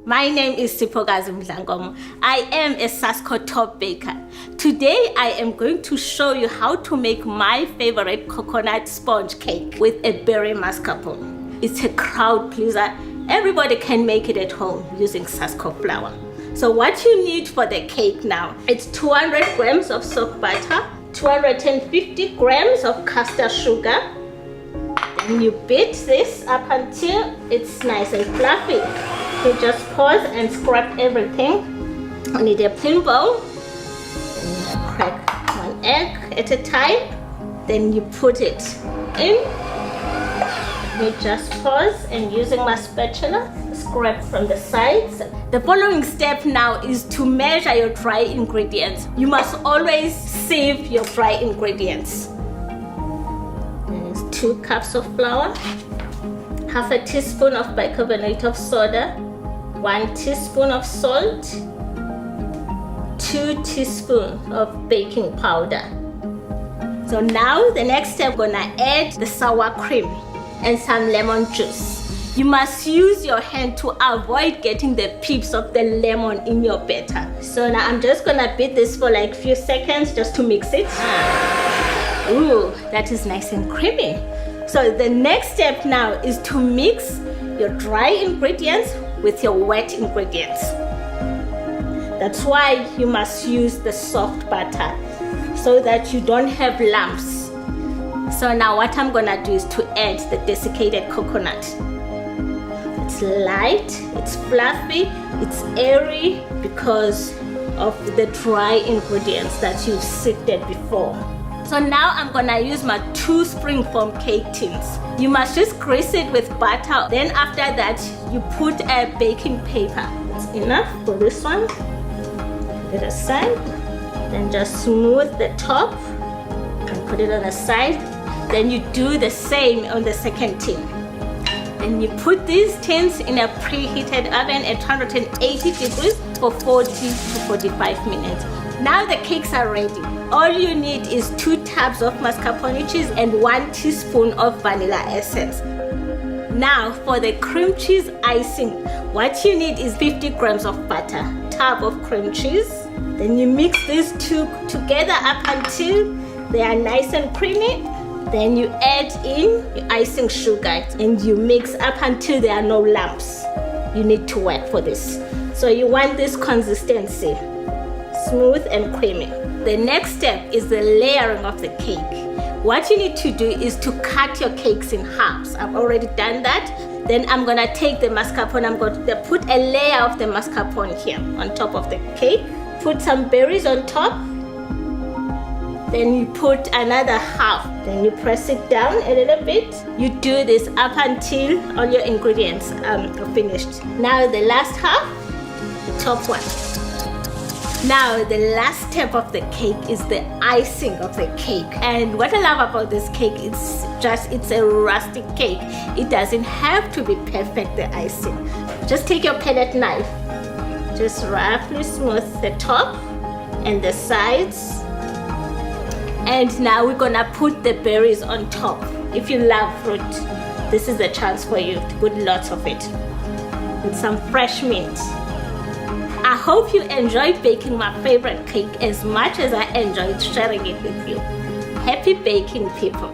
My name is Siphokazi Mdlankomo. I am a Sasko top baker. Today I am going to show you how to make my favorite coconut sponge cake with a berry mascarpone. It's a crowd pleaser. Everybody can make it at home using Sasko flour. So what you need for the cake now, it's 200 grams of soft butter, 250 grams of caster sugar. Then you beat this up until it's nice and fluffy. You just pause and scrub everything. You need a plain bowl. Then crack one egg at a time. Then you put it in. You just pause and using my spatula, scrape from the sides. The following step now is to measure your dry ingredients. You must always sieve your dry ingredients. There's 2 cups of flour, half a teaspoon of bicarbonate of soda, 1 teaspoon of salt, 2 teaspoons of baking powder. So now the next step, we're gonna add the sour cream and some lemon juice. You must use your hand to avoid getting the pips of the lemon in your batter. So now I'm just gonna beat this for like a few seconds just to mix it. Ooh, that is nice and creamy. So the next step now is to mix your dry ingredients with your wet ingredients. That's why you must use the soft butter so that you don't have lumps. So now what I'm gonna do is to add the desiccated coconut. It's light, it's fluffy, it's airy because of the dry ingredients that you've sifted before. So now I'm gonna use my 2 springform cake tins. You must just grease it with butter. Then after that, you put a baking paper. That's enough for this one. Put it aside. Then just smooth the top and put it on the side. Then you do the same on the second tin. Then you put these tins in a preheated oven at 180 degrees for 40 to 45 minutes. Now the cakes are ready. All you need is 2 tabs of mascarpone cheese and 1 teaspoon of vanilla essence. Now for the cream cheese icing, what you need is 50 grams of butter, tab of cream cheese. Then you mix these 2 together up until they are nice and creamy. Then you add in your icing sugar and you mix up until there are no lumps. You need to work for this. So you want this consistency, smooth and creamy. The next step is the layering of the cake. What you need to do is to cut your cakes in halves. I've already done that. Then I'm gonna take the mascarpone, I'm going to put a layer of the mascarpone here on top of the cake. Put some berries on top. Then you put another half. Then you press it down a little bit. You do this up until all your ingredients are finished. Now the last half, the top one. Now the last step of the cake is the icing of the cake. And what I love about this cake is it's a rustic cake. It doesn't have to be perfect, the icing. Just take your palette knife, just roughly smooth the top and the sides. And now we're gonna put the berries on top. If you love fruit, this is the chance for you to put lots of it. With some fresh mint. I hope you enjoyed baking my favorite cake as much as I enjoyed sharing it with you. Happy baking, people.